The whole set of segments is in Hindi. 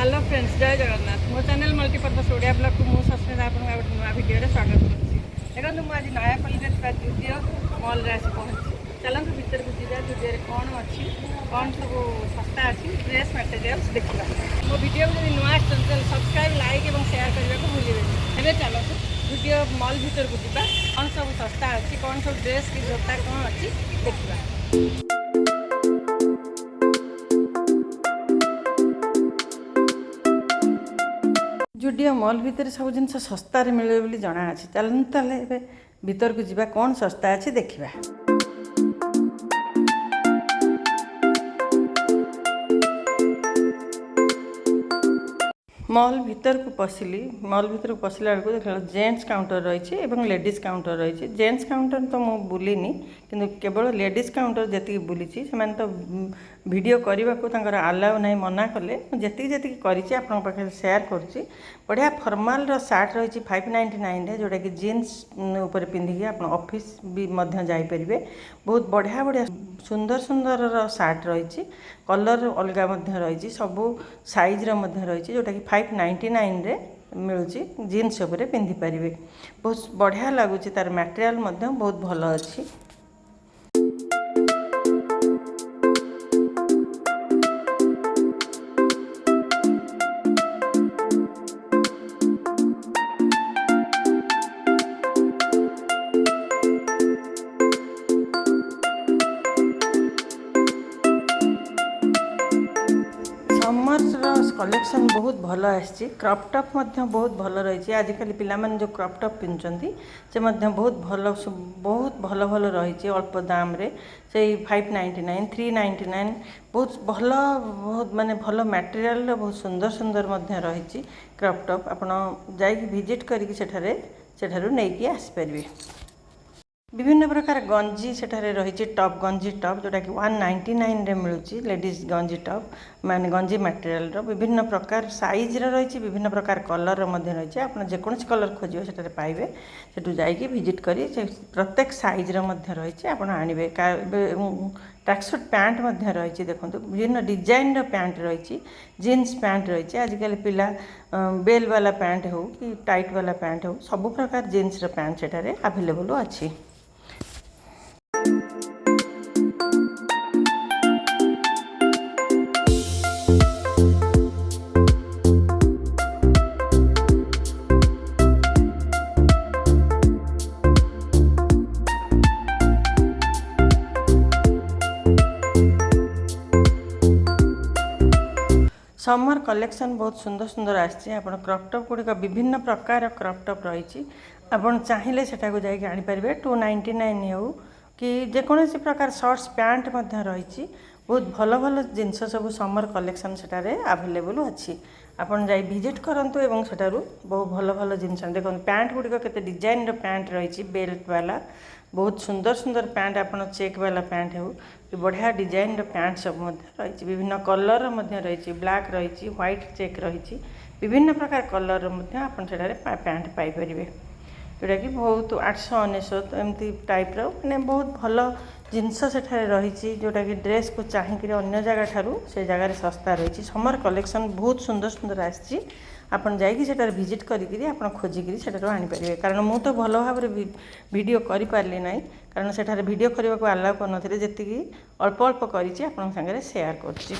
हेलो फ्रेंड्स, जय जगन्नाथ। मो चैनल मल्टीपर्पज ओडिया ब्लॉग को मुझे सस्मिता आपन गोटे नुआ वीडियो स्वागत करुँची। देखो मुझे आज नयापल्ली जुडियो मॉल रे आसी पहुँची। चलतु भर को जा जुडियो कौन अच्छी कौन सब सस्ता अच्छी ड्रेस मटेरियल्स देखा। मो वीडियो को जब नुआ सब्सक्राइब लाइक और शेयर करने को भूलें। एवं चलतु जुडियो मॉल भर को जा कौन सब सस्ता अच्छी कौन सब ड्रेस कि जोता कौन अच्छी देखा। जुडियो मॉल भितर सब जिन सस्तार मिले बोली जना अच्छी। चलते भीतर को जीवा कौन सस्ता अच्छी देखा। मॉल भीतर को पशिली मॉल भीतर को पशिला बेलू देख जेंट्स काउंटर रही लेडीज काउंटर रही। जेंट्स काउंटर तो मुझे बुलिनी कि केवल लेडीज काउंटर जी बुली से तो वीडियो करने को आलाउ ना मना कले जी जी कर शेयर करुँची। बढ़िया फॉर्मल सार्ट रही 599 जोटा कि जीन्स उपर पिंधिकी आप ऑफिस भी जापरेंगे। बहुत बढ़िया बढ़िया सुंदर सुंदर सार्ट रही कलर अलग रही सबू साइज रही जोटा कि 599 रे मिलूँ। जीन्स उपर पिंधि पारे बहुत बढ़िया लगुच तार मटेरियल बहुत भल अच्छी। समर्स कलेक्शन बहुत भल आसी। क्रॉप टॉप बहुत भल रही। आजिकल पिलाମାନେ जो क्रॉप टॉप पिंधुଛନ୍ତି से बहुत भल भल रही अल्प दाम रे से 599 399 बहुत भल बहुत माने भल मटेरियल बहुत सुंदर सुंदर रही क्रॉप टॉप। आपन जाई विजिट करिक सेठारु नेकी आसीपारे। विभिन्न प्रकार गंजी सेठारे रही टॉप गंजी टॉप जोटा कि 199 रे मिलूँ। लेडीज गंजी टॉप माने गंजी मटेरियल विभिन्न प्रकार साइज रही विभिन्न प्रकार कलर रही। आप जेकोसी कलर खोजे से पाइबे सेठू जाइए विजिट करी प्रत्येक साइज रही आप आणवे। ट्रैकसूट पैंट रही देखो विभिन्न डिजाइन पैंट रही जीन्स पैंट रही। आजिकल पिला बेल वाला पैंट हो कि टाइट वाला पैंट हो सबु प्रकार जीन्स पैंट सेठारे अवेलेबल अच्छी। समर कलेक्शन बहुत सुंदर सुंदर आसी। क्रॉप टॉप गुड़िक विभिन्न प्रकार क्रॉप टॉप रही आपड़ चाहिए सेटा को जाकि आनीपारे 299 हो कि जेकोसी प्रकार शर्ट्स पैंट रही बहुत भल भल जिनस सब समर कलेक्शन सेटारे अवेलेबल अच्छी। आपन जाई विजिट करंतु एवं सेटारु बहुत भल भल जिनस देखो पैंट गुड़िक केते डिजाइन पैंट रही बेल्ट वाला बहुत सुंदर सुंदर पैंट आपन चेक वाला पैंट हो कि बढ़िया डिजाइन पैंट सब रही विभिन्न कलर रही ब्लैक रही व्हाइट चेक रही विभिन्न प्रकार कलर आपन सेटारे पैंट पाइपर जोटा कि बहुत 899 एमती टाइप मैंने बहुत भल जिनस सेठारे रही जोटा कि ड्रेस को चाहिए अन्य जगह ठारू से जगह सस्ता रही। समर कलेक्शन बहुत सुंदर सुंदर आसी। आपन जाइए सेटार विजिट करी आपन खोजिकी सेटार आनीपारे। कारण मु तो भल भाव वीडियो करि पारली नाही कारण सेठार वीडियो करने को अलाउ करनथिले जेतिकी अल्प अल्प करिछि आपन संगे शेयर करछि।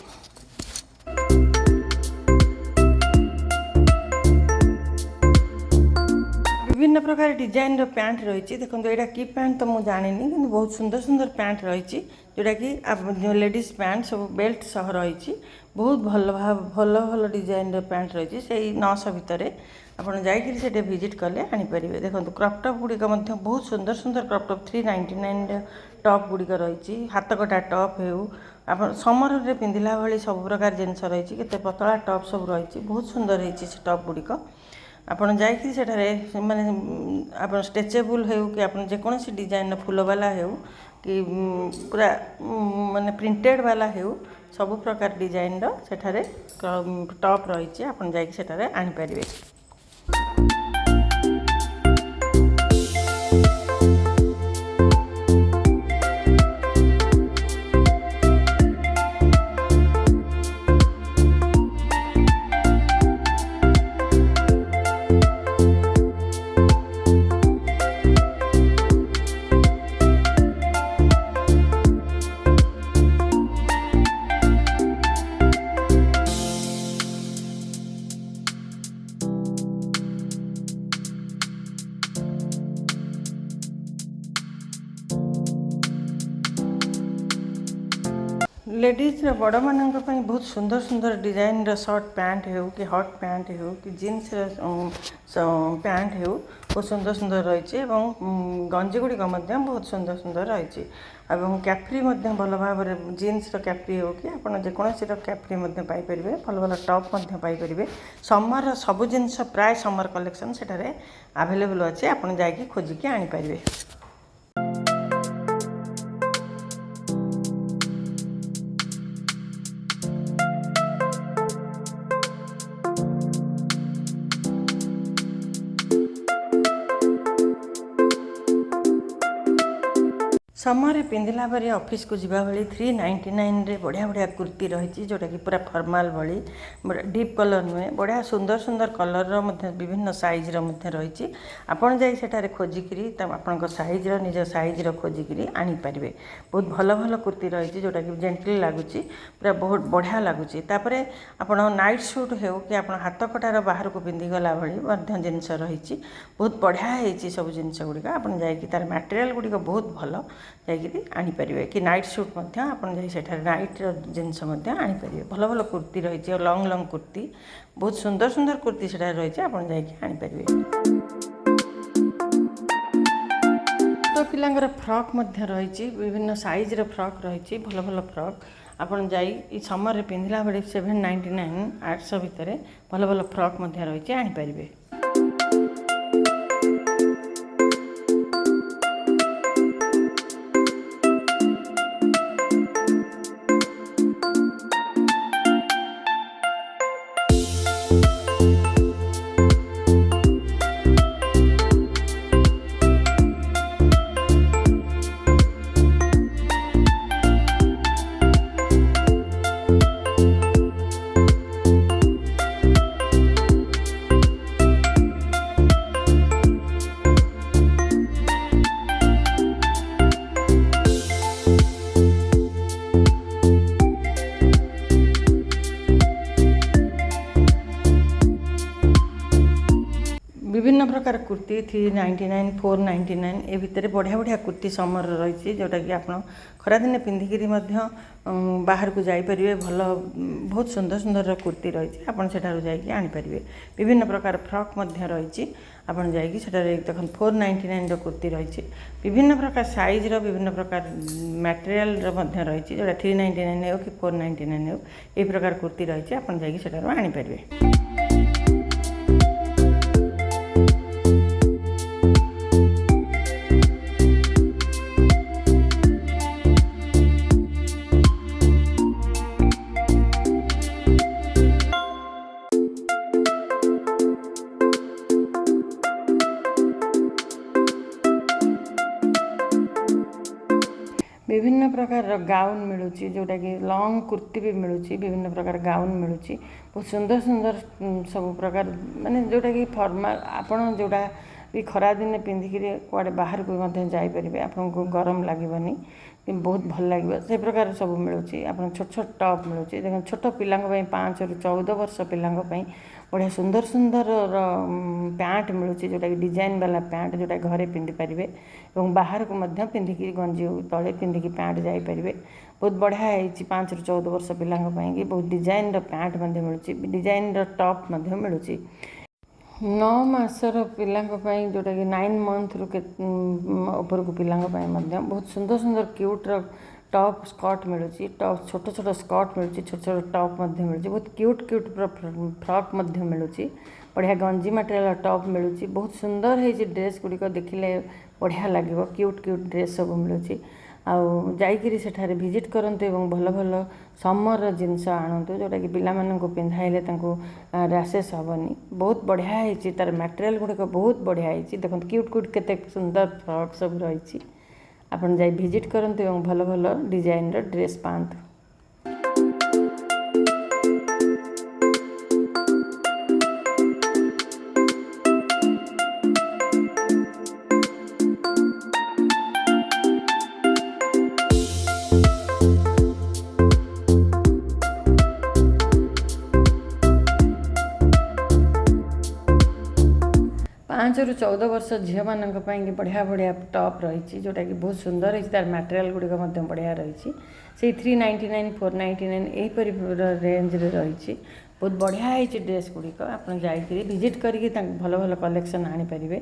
विभिन्न प्रकार डिजाइन पैंट रही देखो यहाँ की पैंट तो मुझे जानी कि बहुत सुंदर सुंदर पैंट रही जोटा कि लेडीज पैंट सब बेल्ट सह रही बहुत भल भल भल डिजाइन पैंट रही से 900 भितर आपड़ जाइए विजिट कले आनीपारे। देखो क्रॉप टॉप गुड़िक बहुत सुंदर सुंदर क्रॉप टॉप 399 टॉप गुड़िक रही हाथ कटा टॉप हो आप समर रे पिंधिला भाई सब प्रकार जिनस रही केते पतला टॉप सब रही बहुत सुंदर रही से टॉप गुड़िक आपन जाइए सेठारे माने आप स्ट्रेचेबल हो कि आप जेकोसी डिजाइन फूल वाला हो कि पूरा माने प्रिंटेड वाला हो सब प्रकार डिजाइन सेठारे टॉप रही आपन जाइए सेठारे आनीपारे। लेडीज बड़ मान बहुत सुंदर सुंदर डिजाइन सर्ट पैंट हो कि हॉट पैंट हो कि जीन्स पैंट हो बहुत सुंदर सुंदर रही गंजी गुड़िक बहुत सुंदर सुंदर रही कैप्री भल भाव जीन्स कैप्री हो कि आप जेकोसी कैप्री पाइपर भल भल टॉप पाइपर समर सब जिनस प्राय समर कलेक्शन सेठारे अवेलेबल अच्छे आपड़ जा खोजिकी आनीपर। समर पिंधला परे ऑफिस को जीवा भाई 399 रे बढ़िया बढ़िया कुर्ती रही जोटा कि पूरा फॉर्मल भाई डीप कलर नुहे बढ़िया सुंदर सुंदर कलर विभिन्न साइज रही आपड़ जा सेठारे खोजिकी आपण साइज निज साइज खोजिकी आनीपर बहुत भल भल कुर्ती रही जोटा कि जेंटल लगुच पूरा बहुत बढ़िया लगुच आप नाइट सूट हो कि आप हाथ कटार बाहर को पिंधि गला भाई जिनस रही बहुत बढ़िया होती सब जिनस गुड़िक आप तार मटेरियल गुड़िक बहुत भल जाकि आनीपर कि नाइट सूट आप नाइट जिनस आनीपर भल भल कुर्ती रही और लंग लंग कुर्ती बहुत सुंदर सुंदर कुर्ती से रही आप आनीपर। तो पिलांगर फ्रॉक रही विभिन्न साइज फ्रॉक रही भल भल फ्रॉक आपन जाई समर पिंधला बेले 799 800 भितर भल भल फ्रॉक रही आनीपर। विभिन्न प्रकार कुर्ती 399 499 ए भितर बढ़िया बढ़िया कुर्ती समर रही जोटा कि आप खरादिने पिंधिकी बाहर को जापर भल बहुत सुंदर सुंदर कुर्ती रही आप आनीपर। विभिन्न प्रकार फ्रॉक रही आपड़ जा देख 499 कुर्ती रही विभिन्न प्रकार साइज विभिन्न प्रकार मटेरियल रही जोटा 399 हो कि 499 हो ये प्रकार कुर्ती रही आप आनीपर। विभिन्न प्रकार गाउन मिलूँ जोटा कि लॉन्ग कुर्ती भी मिलूँ विभिन्न प्रकार गाउन मिलूँ बहुत सुंदर सुंदर सब प्रकार माने जोटा कि फॉर्मल आपन जोटा भी खरा दिन पिंधिकी कुआडे बाहर को जापर आपको गरम लगनी बहुत भल लगे से प्रकार सब मिलूँ आप छोट छोट टॉप मिलूँ देख छोट पिला 5 ରୁ 14 वर्ष पिला बढ़िया सुंदर सुंदर पैंट मिलूँ जोटा कि डिजाइन वाला पैंट जोटा घरे पिंधि पारे और बाहर को पिंधिकी गंजी तले पिंधिकी पैंट जापर बहुत बढ़िया है 5 ରୁ 14 वर्ष पिला बहुत डिजाइन पैंट मिलूँ डिजाइन टॉप मिलूँ 9 मासर पिला जोटा कि 9 मंथ रू ऊपर को पिला बहुत सुंदर सुंदर क्यूट टॉप स्कर्ट मिलूँ टॉप छोट छोट स्कर्ट मिलूँ छोट छोट टॉप मिलूँ बहुत क्यूट क्यूट फ्रॉक मिलूँ बढ़िया गंजी मटेरियल टॉप मिलूँ बहुत सुंदर है ड्रेस गुड़िक देखिले बढ़िया लगे क्यूट क्यूट ड्रेस सब मिलूँ आउ जाइकिरी सेठारे विजिट करते भल भल समर जिनस आणतु जोटा कि पिला माननको पिंधाइले तांको रैशेस हेनी बहुत बढ़िया है तार मटेरियल गुड़िक बहुत बढ़िया है देखो क्यूट क्यूट केते सुंदर फ्रॉक सब रही आपन जाई विजिट करते भल भल डिजाइन ड्रेस पांतु। 5 ରୁ 14 वर्ष झील मान बढ़िया बढ़िया टॉप रही जोटा कि बहुत सुंदर है तार मटेरियल गुड़िक बढ़िया रही से 399 499 यहीपरी रेंज रे रही बहुत बढ़िया है ड्रेस गुड़िक आप विजिट करके भल भल कलेक्शन आनीपारे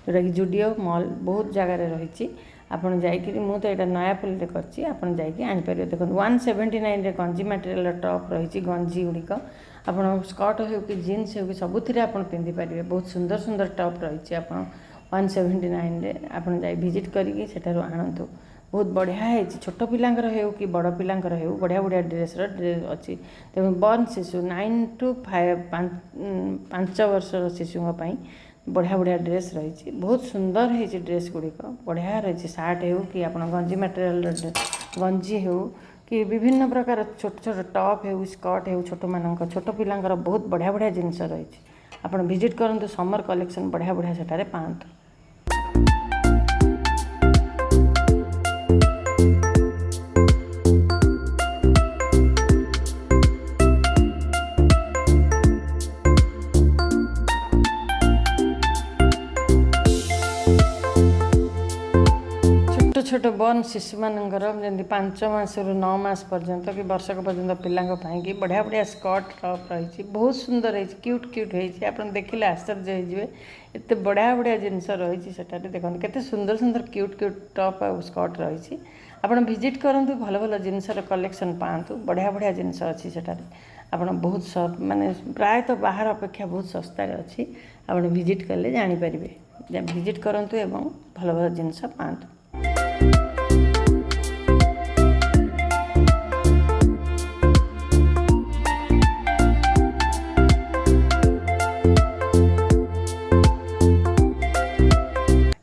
जोटा कि जुडियो मॉल बहुत जगार रही आपड़ जाकि मुझे यहाँ नयापल्ली करची आपड़ जापारे देखो 179 गंजी मटेरियल टॉप रही गंजी गुड़िक आप स्कर्ट हो कि जीन्स हो कि सबुथिरे आप पिंधिपारे बहुत सुंदर सुंदर टॉप रही आप 179 आप विजिट करके सेठारु आणतु बहुत बढ़िया है छोट पिलांकर हो कि बड़ पिलांकर हो बढ़िया बढ़िया ड्रेस अच्छी देखो बर्न शिशु 9 to 5 वर्षर शिशुओं बढ़िया बढ़िया ड्रेस रही बहुत सुंदर है ड्रेस गुड़िक बढ़िया रही सार्ट हो कि आप गंजी मटेरियल गंजी हो कि विभिन्न प्रकार छोट छोट टॉप हो स्कर्ट हो छोट पिलांकर बहुत बढ़िया बढ़िया जिनस रही आप विजिट करूँ समर कलेक्शन बढ़िया बढ़िया सेठारे पातु। छोट बर्न शिशु मानकर जमी 5 मास रु 9 मास पर्यंत कि वर्षक पर्यंत पिलांई कि बढ़िया बढ़िया स्कर्ट टॉप रही बहुत सुंदर है क्यूट क्यूट है आप देखिले आश्चर्य हो एत बढ़िया बढ़िया जिनस रही देखो केते सुंदर सुंदर क्यूट क्यूट टॉप और स्कर्ट रही आप विजिट करूँ भल भल जिनसर कलेक्शन पातु बढ़िया बढ़िया जिनस अच्छी सेठारे आप बहुत माने प्रायतः बाहर अपेक्षा बहुत सस्तार अच्छी आप विजिट कले जानीपारे विजिट करूँ एवं भल भल जिनस पातु।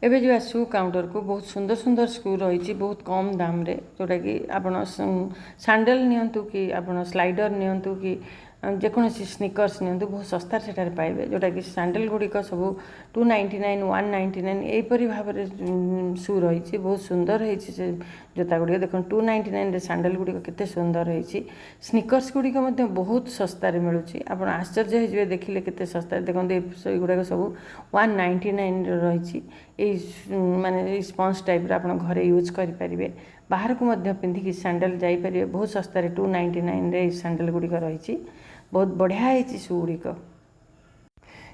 एबे जो शू काउंटर को बहुत सुंदर सुंदर शू रही बहुत कम दाम रे जोटा कि आप सैंडल नियंतु कि आप स्लाइडर नियंतु कि जेकोसी स्निकर्स नियंतु बहुत सस्तार सेठारे पाइबे जोटा कि सैंडल गुड़िक सब 299 199 यहीपरी भाव में शू रही बहुत सुंदर है जोता गुड़िक देख 299 सैंडल गुड़िक केते सुंदर रही स्निकर्स गुड़िक बहुत सस्तार मिलूँ आप आश्चर्य हो देखिले केते सस्ता देखते गुड़ाक सब 199 रही माने स्पंज टाइप आप घरे यूज करेंगे बाहर को पिंधिकी सैंडल जापर बहुत सस्तार 299 सैंडल गुड़िक रही बहुत बढ़िया है शू गुड़िक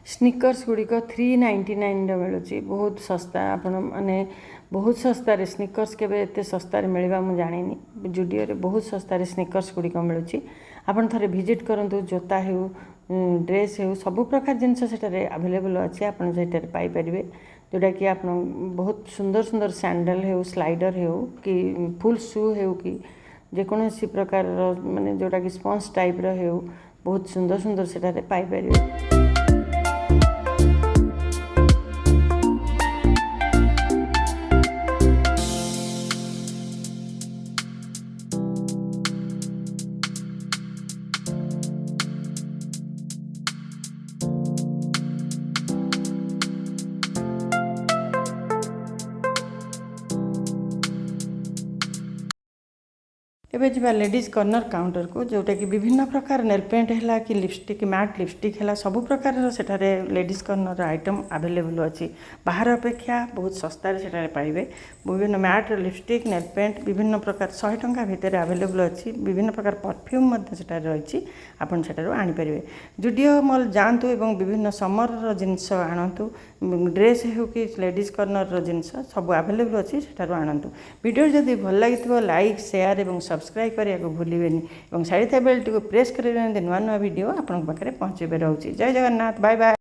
स्निकर्स गुड़िक 399 मिलूँ बहुत सस्ता आपण मैंने बहुत सस्तार स्निकर्स केबे एते सस्तार मिलवा मुझे जानी जुडियो रे बहुत सस्तार स्निकर्स गुड़िक मिलूँ आपन थरे विजिट करूँ जोता हो ड्रेस हो सब प्रकार जिनस सेठारे अवेलेबल अच्छी आपन सेठारे पाई परिबे जोटा कि आप बहुत सुंदर सुंदर सैंडल हो स्लाइडर हो कि फुल शू हो कि जेकोसी प्रकार माने जोटा कि स्पंज टाइप हो बहुत सुंदर सुंदर सेठारे पाई परिबे। एबे जब लेडीज कॉर्नर काउंटर को जोटा कि विभिन्न प्रकार नेल पेंट है कि लिपस्टिक मैट लिपस्टिक है सब प्रकार सेठारे लेडीज कॉर्नर आइटम अवेलेबल अच्छी बाहर अपेक्षा बहुत सस्तार सेठारे पाइबे विभिन्न मैट लिपस्टिक नेल पेंट विभिन्न प्रकार 100 टंका भितर अवेलेबल अच्छी विभिन्न प्रकार परफ्यूम रही आपन सेठारु आनीपारे जुडियो मॉल जातु एवं विभिन्न समर जिनस आणतु ड्रेस हो कि लेडीज कॉर्नर जिनस सब अवेलेबल अच्छी सेठारु आणतु वीडियो जदि भल लगी लाइक शेयर एवं सब्सक्राइब करने को भूलें और साइड था बेल टी प्रेस करें नुआ नुआ वीडियो आपंक पाखे पहुँचे रोचे। जय जगन्नाथ बाय बाय।